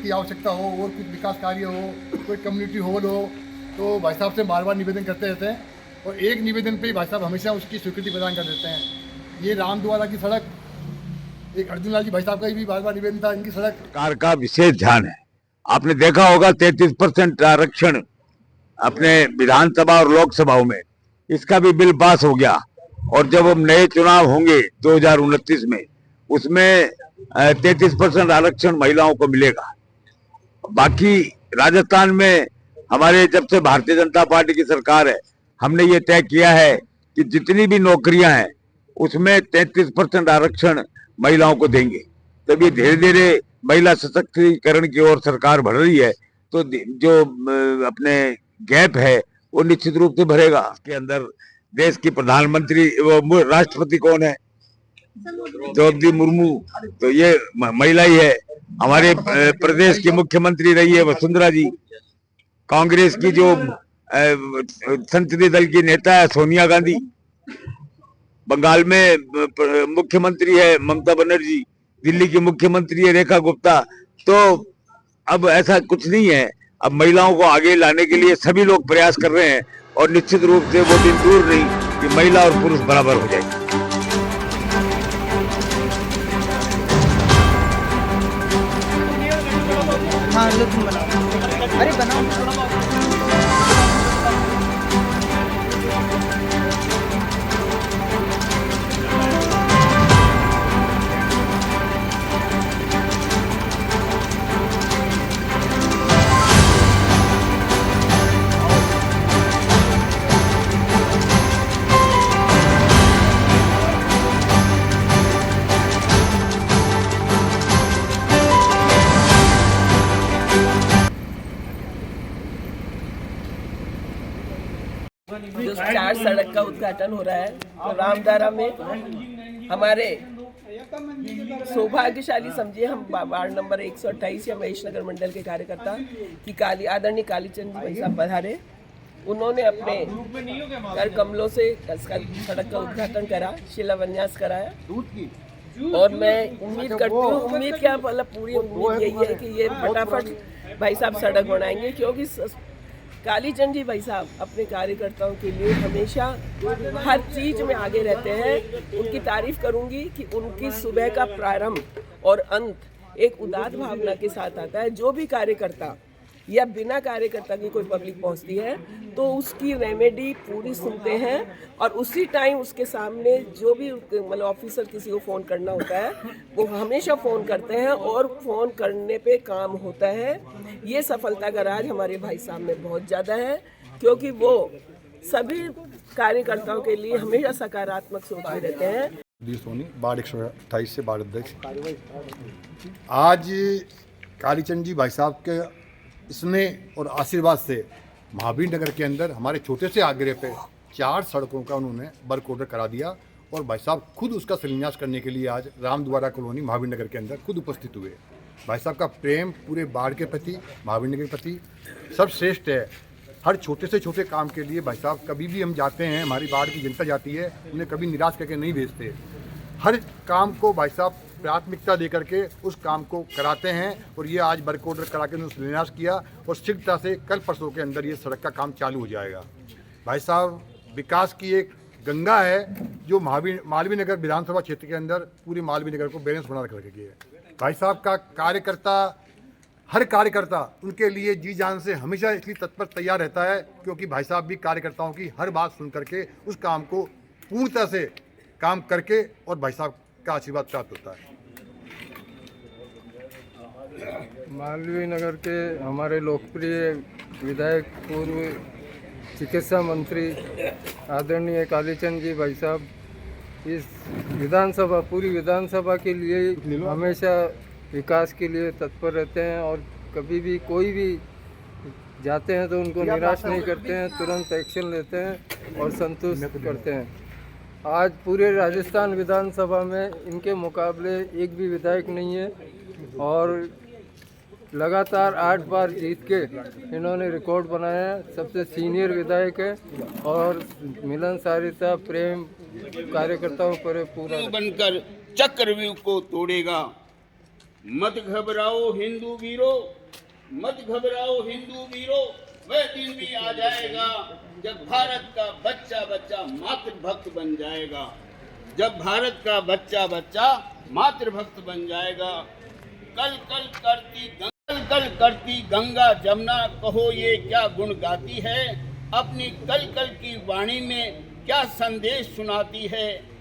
की आवश्यकता हो और कुछ विकास कार्य हो, कोई कम्युनिटी हॉल हो, तो भाई साहब से बार बार निवेदन करते रहते हैं और एक निवेदन पे ही भाई साहब हमेशा उसकी स्वीकृति प्रदान कर देते हैं। ये रामद्वारा की सड़क, एक अर्जुन लाल जी भाई साहब का भी बार बार निवेदन था, इनकी सड़क। सरकार का विशेष ध्यान है। आपने देखा होगा 33% आरक्षण अपने विधानसभा और लोकसभाओं में, इसका भी बिल पास हो गया। और जब हम नए चुनाव होंगे 2029 में, उसमें 33% आरक्षण महिलाओं को मिलेगा। बाकी राजस्थान में हमारे जब से भारतीय जनता पार्टी की सरकार है, हमने ये तय किया है कि जितनी भी नौकरियां हैं उसमें 33% आरक्षण महिलाओं को देंगे। तब ये धीरे धीरे महिला सशक्तिकरण की ओर सरकार बढ़ रही है, तो जो अपने गैप है वो निश्चित रूप से भरेगा। इसके अंदर देश की प्रधानमंत्री वो राष्ट्रपति कौन है? द्रौपदी मुर्मू, तो ये महिला ही है। हमारे प्रदेश की मुख्यमंत्री रही है वसुंधरा जी। कांग्रेस की जो संसदीय दल की नेता है सोनिया गांधी। बंगाल में मुख्यमंत्री है ममता बनर्जी। दिल्ली की मुख्यमंत्री है रेखा गुप्ता। तो अब ऐसा कुछ नहीं है। अब महिलाओं को आगे लाने के लिए सभी लोग प्रयास कर रहे हैं और निश्चित रूप से वो दिन दूर नहीं कि महिला और पुरुष बराबर हो जाए। हाँ लो तुम बनाओ, अरे बनाओ। जो 4 सड़क का उद्घाटन हो रहा है, तो रामदारा में हमारे सौभाग्यशाली समझिए हम वार्ड नंबर 128 या महेश नगर मंडल के कार्यकर्ता की आदरणीय कालीचंद जी भाई साहब पधारे। उन्होंने अपने कर कमलों से सड़क का उद्घाटन करा, शिलान्यास कराया और मैं उम्मीद करती हूँ, उम्मीद क्या मतलब पूरी उम्मीद यही है कि ये फटाफट भाई साहब सड़क बनाएंगे, क्योंकि कालीचंद जी भाई साहब अपने कार्यकर्ताओं के लिए हमेशा हर चीज में आगे रहते हैं। उनकी तारीफ करूंगी कि उनकी सुबह का प्रारंभ और अंत एक उदात्त भावना के साथ आता है। जो भी कार्यकर्ता या बिना कार्यकर्ता की कोई पब्लिक पहुंचती है तो उसकी रेमेडी पूरी सुनते हैं और उसी टाइम उसके सामने जो भी मतलब ऑफिसर किसी को फ़ोन करना होता है वो हमेशा फ़ोन करते हैं और फ़ोन करने पे काम होता है। ये सफलता का राज हमारे भाई साहब में बहुत ज़्यादा है, क्योंकि वो सभी कार्यकर्ताओं के लिए हमेशा सकारात्मक सोचते रहते हैं। सोनी वार्ड 128 से वार्ड अध्यक्ष। आज कालीचंद जी भाई साहब के स्नेह और आशीर्वाद से महावीर नगर के अंदर हमारे छोटे से आग्रह पे 4 सड़कों का उन्होंने वर्क ऑर्डर करा दिया और भाई साहब खुद उसका शिलान्यास करने के लिए आज रामद्वारा कॉलोनी महावीर नगर के अंदर खुद उपस्थित हुए। भाई साहब का प्रेम पूरे वार्ड के प्रति, महावीर नगर के प्रति सर्वश्रेष्ठ है। हर छोटे से छोटे काम के लिए भाई साहब कभी भी हम जाते हैं, हमारी वार्ड की जनता जाती है, उन्हें कभी निराश करके नहीं भेजते। हर काम को भाई साहब प्राथमिकता देकर के उस काम को कराते हैं और ये आज वर्क ऑर्डर करा के उन्होंने शिलान्यास किया और शीघ्रता से कल परसों के अंदर ये सड़क का काम चालू हो जाएगा। भाई साहब विकास की एक गंगा है जो मालवीय नगर विधानसभा क्षेत्र के अंदर पूरी मालवीय नगर को बैलेंस बना रखी है। भाई साहब का कार्यकर्ता, हर कार्यकर्ता उनके लिए जी जान से हमेशा इसलिए तत्पर तैयार रहता है क्योंकि भाई साहब भी कार्यकर्ताओं की हर बात सुन करके उस काम को पूर्णतः से काम करके और भाई साहब का आशीर्वाद प्राप्त होता है। मालवीय नगर के हमारे लोकप्रिय विधायक पूर्व चिकित्सा मंत्री आदरणीय कालीचंद जी भाई साहब इस विधानसभा पूरी विधानसभा के लिए हमेशा विकास के लिए तत्पर रहते हैं और कभी भी कोई भी जाते हैं तो उनको निराश नहीं करते हैं, तुरंत एक्शन लेते हैं और संतुष्ट करते हैं। आज पूरे राजस्थान विधानसभा में इनके मुकाबले एक भी विधायक नहीं है और लगातार 8 बार जीत के इन्होंने रिकॉर्ड बनाया है। सबसे सीनियर विधायक है और मिलनसारिता प्रेम कार्यकर्ताओं पर पूरा बनकर चक्रव्यूह को तोड़ेगा। मत घबराओ हिंदू वीरों, मत घबराओ हिंदू वीरों, वह दिन भी आ जाएगा जब भारत का बच्चा बच्चा मातृभक्त बन जाएगा, जब भारत का बच्चा बच्चा मातृभक्त बन जाएगा। कल कल करती गंगा जमुना, कहो ये क्या गुण गाती है, अपनी कल कल की वाणी में क्या संदेश सुनाती है।